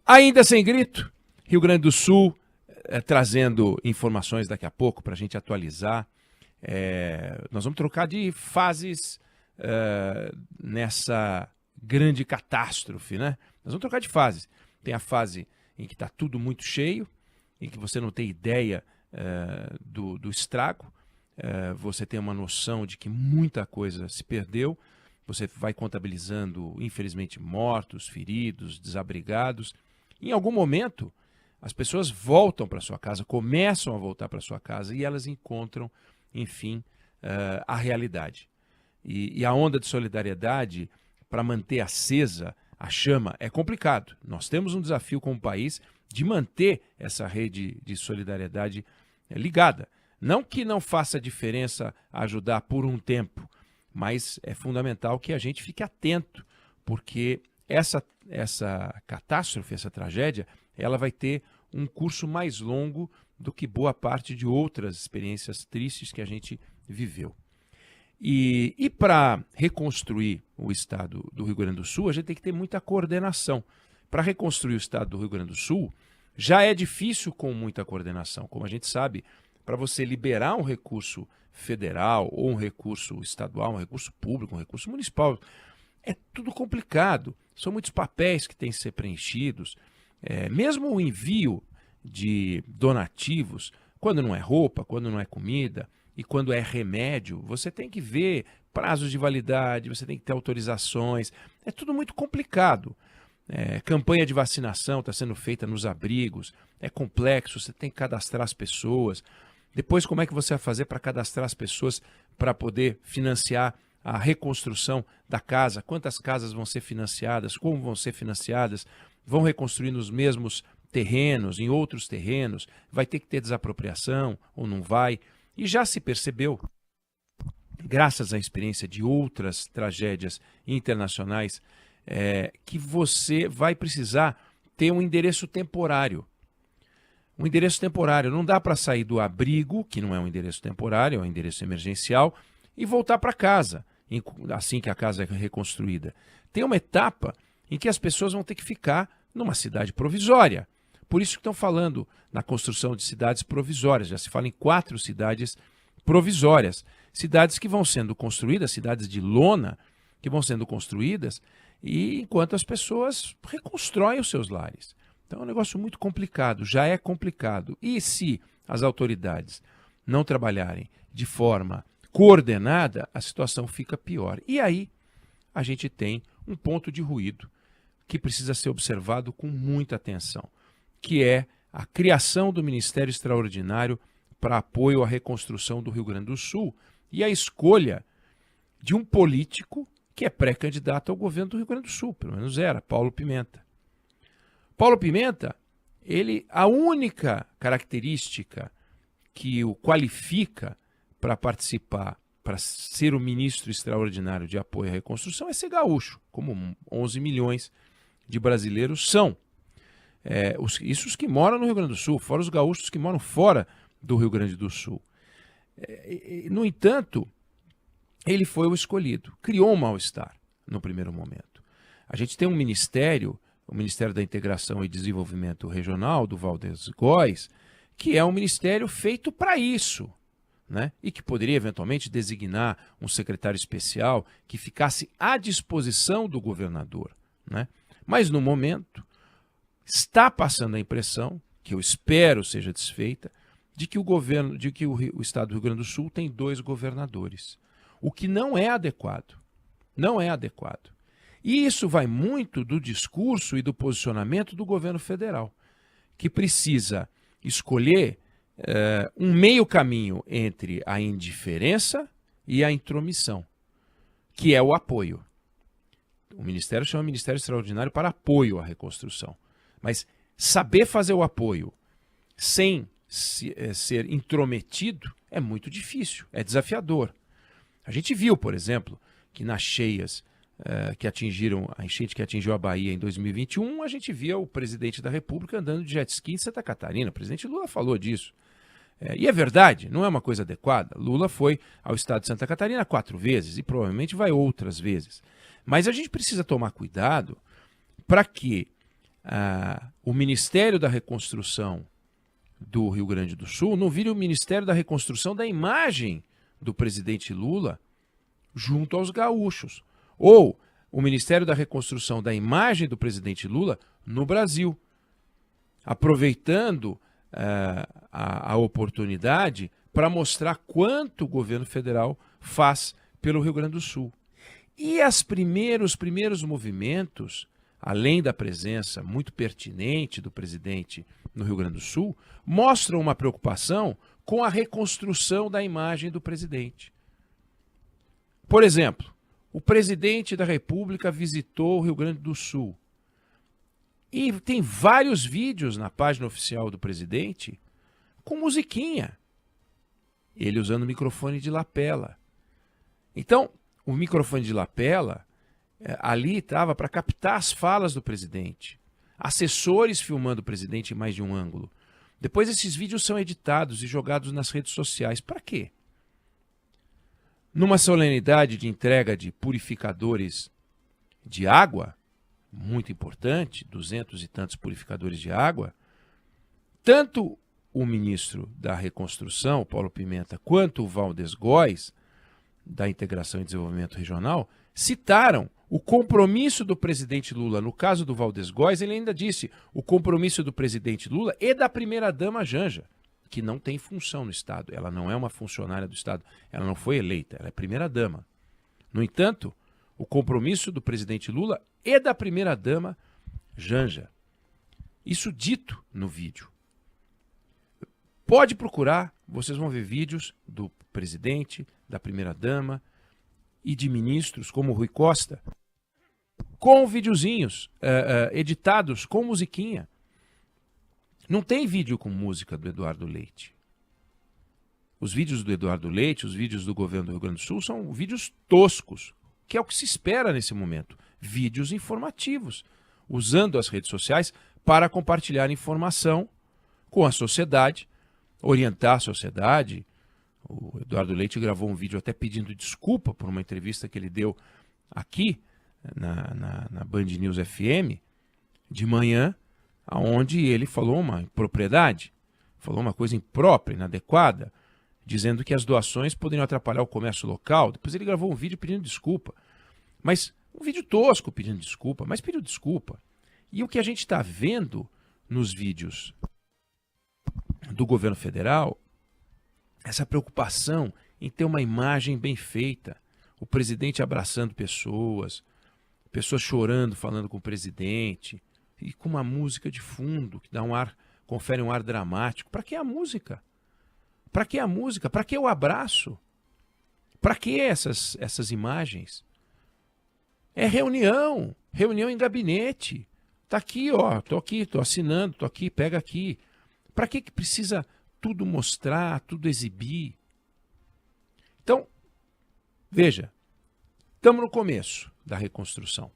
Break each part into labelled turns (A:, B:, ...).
A: Ainda sem grito, Rio Grande do Sul, trazendo informações daqui a pouco para a gente atualizar. Nós vamos trocar de fases nessa grande catástrofe, né? Nós vamos trocar de fases. Tem a fase em que está tudo muito cheio, em que você não tem ideia do estrago, você tem uma noção de que muita coisa se perdeu, você vai contabilizando, infelizmente, mortos, feridos, desabrigados. Em algum momento, as pessoas voltam para sua casa, começam a voltar para sua casa e elas encontram, enfim, a realidade. E a onda de solidariedade, para manter acesa a chama, é complicado. Nós temos um desafio como país de manter essa rede de solidariedade ligada. Não que não faça diferença ajudar por um tempo, mas é fundamental que a gente fique atento, porque essa catástrofe, essa tragédia, ela vai ter um curso mais longo do que boa parte de outras experiências tristes que a gente viveu. E para reconstruir o estado do Rio Grande do Sul, a gente tem que ter muita coordenação. Para reconstruir o estado do Rio Grande do Sul, já é difícil com muita coordenação. Como a gente sabe, para você liberar um recurso federal ou um recurso estadual, um recurso público, um recurso municipal, é tudo complicado. São muitos papéis que têm que ser preenchidos. Mesmo o envio de donativos, quando não é roupa, quando não é comida e quando é remédio, você tem que ver prazos de validade, você tem que ter autorizações. É tudo muito complicado. Campanha de vacinação está sendo feita nos abrigos, é complexo, você tem que cadastrar as pessoas. Depois, como é que você vai fazer para cadastrar as pessoas para poder financiar a reconstrução da casa? Quantas casas vão ser financiadas? Como vão ser financiadas? Vão reconstruir nos mesmos terrenos, em outros terrenos? Vai ter que ter desapropriação ou não vai? E já se percebeu, graças à experiência de outras tragédias internacionais, que você vai precisar ter um endereço temporário. Um endereço temporário. Não dá para sair do abrigo, que não é um endereço temporário, é um endereço emergencial, e voltar para casa, assim que a casa é reconstruída. Tem uma etapa em que as pessoas vão ter que ficar numa cidade provisória. Por isso que estão falando na construção de cidades provisórias. Já se fala em 4 cidades provisórias. Cidades que vão sendo construídas, cidades de lona, que vão sendo construídas, e enquanto as pessoas reconstroem os seus lares. Então é um negócio muito complicado, já é complicado. E se as autoridades não trabalharem de forma coordenada, a situação fica pior. E aí a gente tem um ponto de ruído que precisa ser observado com muita atenção, que é a criação do Ministério Extraordinário para apoio à reconstrução do Rio Grande do Sul e a escolha de um político que é pré-candidato ao governo do Rio Grande do Sul, pelo menos era, Paulo Pimenta. Paulo Pimenta, a única característica que o qualifica para participar, para ser o ministro extraordinário de apoio à reconstrução, é ser gaúcho, como 11 milhões de brasileiros são. Isso os que moram no Rio Grande do Sul, fora os gaúchos que moram fora do Rio Grande do Sul. No entanto, ele foi o escolhido. Criou um mal-estar no primeiro momento. A gente tem um ministério, o Ministério da Integração e Desenvolvimento Regional, do Valdez Góes, que é um ministério feito para isso, né? E que poderia eventualmente designar um secretário especial que ficasse à disposição do governador, né? Mas no momento está passando a impressão, que eu espero seja desfeita, de que o estado do Rio Grande do Sul tem 2 governadores, o que não é adequado. Não é adequado. E isso vai muito do discurso e do posicionamento do governo federal, que precisa escolher um meio caminho entre a indiferença e a intromissão, que é o apoio. O Ministério chama Ministério Extraordinário para apoio à reconstrução. Mas saber fazer o apoio sem ser intrometido é muito difícil, é desafiador. A gente viu, por exemplo, que nas cheias a enchente que atingiu a Bahia em 2021, a gente via o presidente da República andando de jet ski em Santa Catarina. O presidente Lula falou disso. E é verdade, não é uma coisa adequada. Lula foi ao estado de Santa Catarina 4 vezes e provavelmente vai outras vezes. Mas a gente precisa tomar cuidado para que o Ministério da Reconstrução do Rio Grande do Sul não vire o Ministério da Reconstrução da imagem do presidente Lula junto aos gaúchos. Ou o Ministério da Reconstrução da imagem do presidente Lula no Brasil, aproveitando a oportunidade para mostrar quanto o governo federal faz pelo Rio Grande do Sul. E os primeiros movimentos, além da presença muito pertinente do presidente no Rio Grande do Sul, mostram uma preocupação com a reconstrução da imagem do presidente. Por exemplo, o presidente da República visitou o Rio Grande do Sul. E tem vários vídeos na página oficial do presidente com musiquinha. Ele usando o microfone de lapela. Então, o microfone de lapela ali estava para captar as falas do presidente. Assessores filmando o presidente em mais de um ângulo. Depois esses vídeos são editados e jogados nas redes sociais. Para quê? Numa solenidade de entrega de purificadores de água, muito importante, 200 e tantos purificadores de água, tanto o ministro da Reconstrução, Paulo Pimenta, quanto o Valdes Góes, da Integração e Desenvolvimento Regional, citaram o compromisso do presidente Lula. No caso do Valdes Góes, ele ainda disse o compromisso do presidente Lula e da primeira-dama Janja, que não tem função no Estado. Ela não é uma funcionária do Estado. Ela não foi eleita, ela é primeira-dama. No entanto, o compromisso do presidente Lula e da primeira-dama Janja. Isso dito no vídeo. Pode procurar, vocês vão ver vídeos do presidente, da primeira-dama e de ministros como Rui Costa, com videozinhos editados com musiquinha. Não tem vídeo com música do Eduardo Leite. Os vídeos do Eduardo Leite, os vídeos do governo do Rio Grande do Sul são vídeos toscos, que é o que se espera nesse momento. Vídeos informativos, usando as redes sociais para compartilhar informação com a sociedade, orientar a sociedade. O Eduardo Leite gravou um vídeo até pedindo desculpa por uma entrevista que ele deu aqui na Band News FM de manhã, onde ele falou uma impropriedade, falou uma coisa imprópria, inadequada, dizendo que as doações poderiam atrapalhar o comércio local. Depois ele gravou um vídeo pedindo desculpa. Mas um vídeo tosco pedindo desculpa, mas pediu desculpa. E o que a gente está vendo nos vídeos do governo federal, essa preocupação em ter uma imagem bem feita, o presidente abraçando pessoas chorando, falando com o presidente, e com uma música de fundo que dá confere um ar dramático. Para que a música? Para que a música? Para que o abraço? Para que essas imagens? É reunião em gabinete. Tá aqui, ó, tô aqui, tô assinando, tô aqui, pega aqui. Para que precisa tudo mostrar, tudo exibir? Então, veja, estamos no começo da reconstrução.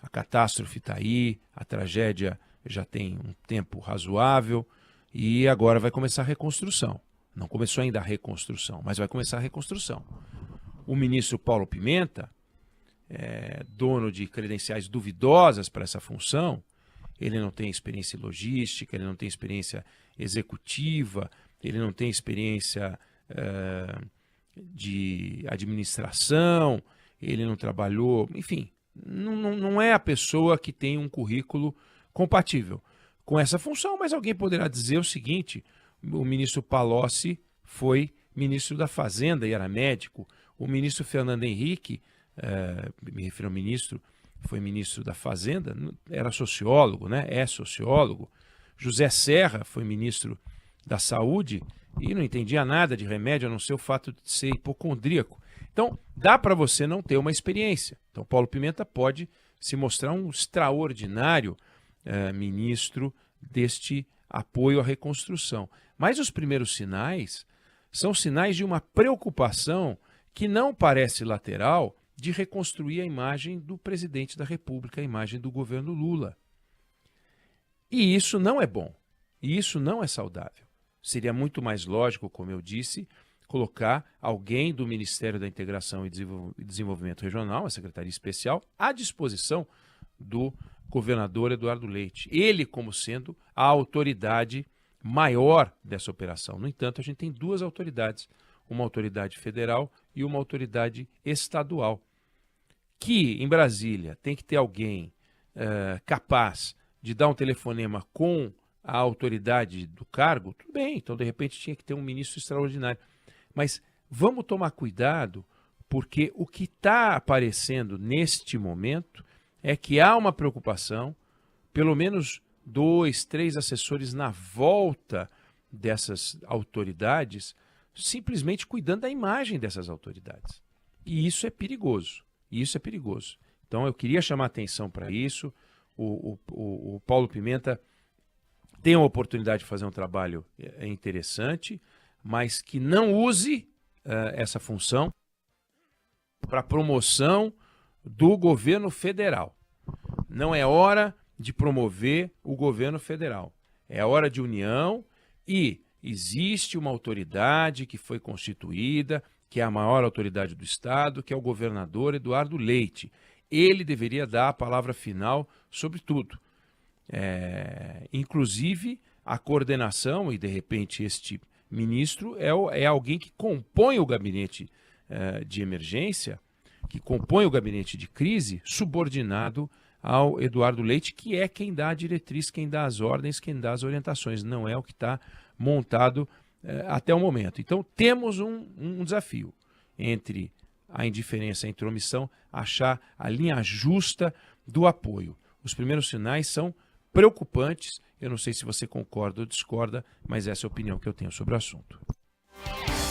A: A catástrofe está aí, a tragédia já tem um tempo razoável e agora vai começar a reconstrução. Não começou ainda a reconstrução, mas vai começar a reconstrução. O ministro Paulo Pimenta, dono de credenciais duvidosas para essa função, ele não tem experiência em logística, ele não tem experiência executiva, ele não tem experiência de administração, ele não trabalhou, enfim, não é a pessoa que tem um currículo compatível com essa função, mas alguém poderá dizer o seguinte: o ministro Palocci foi ministro da Fazenda e era médico, o ministro Fernando Henrique, me refiro ao ministro, foi ministro da Fazenda, era sociólogo, né? É sociólogo. José Serra foi ministro da Saúde e não entendia nada de remédio, a não ser o fato de ser hipocondríaco. Então, dá para você não ter uma experiência. Então, Paulo Pimenta pode se mostrar um extraordinário ministro deste apoio à reconstrução. Mas os primeiros sinais são sinais de uma preocupação que não parece lateral de reconstruir a imagem do presidente da República, a imagem do governo Lula. E isso não é bom. E isso não é saudável. Seria muito mais lógico, como eu disse, colocar alguém do Ministério da Integração e Desenvolvimento Regional, a Secretaria Especial, à disposição do governador Eduardo Leite. Ele como sendo a autoridade maior dessa operação. No entanto, a gente tem duas autoridades, uma autoridade federal e uma autoridade estadual, que em Brasília tem que ter alguém capaz de dar um telefonema com a autoridade do cargo, tudo bem, então de repente tinha que ter um ministro extraordinário. Mas vamos tomar cuidado, porque o que está aparecendo neste momento é que há uma preocupação, pelo menos 2, 3 assessores na volta dessas autoridades, simplesmente cuidando da imagem dessas autoridades. E isso é perigoso. Isso é perigoso. Então eu queria chamar atenção para isso. O Paulo Pimenta tem a oportunidade de fazer um trabalho interessante, mas que não use essa função para promoção do governo federal. Não é hora de promover o governo federal. É hora de união e existe uma autoridade que foi constituída, que é a maior autoridade do Estado, que é o governador Eduardo Leite. Ele deveria dar a palavra final sobre tudo. Inclusive a coordenação, e de repente este ministro é alguém que compõe o gabinete de emergência, que compõe o gabinete de crise, subordinado ao Eduardo Leite, que é quem dá a diretriz, quem dá as ordens, quem dá as orientações. Não é o que está montado até o momento. Então temos um desafio entre a indiferença e a intromissão, achar a linha justa do apoio. Os primeiros sinais são preocupantes. Eu não sei se você concorda ou discorda, mas essa é a opinião que eu tenho sobre o assunto.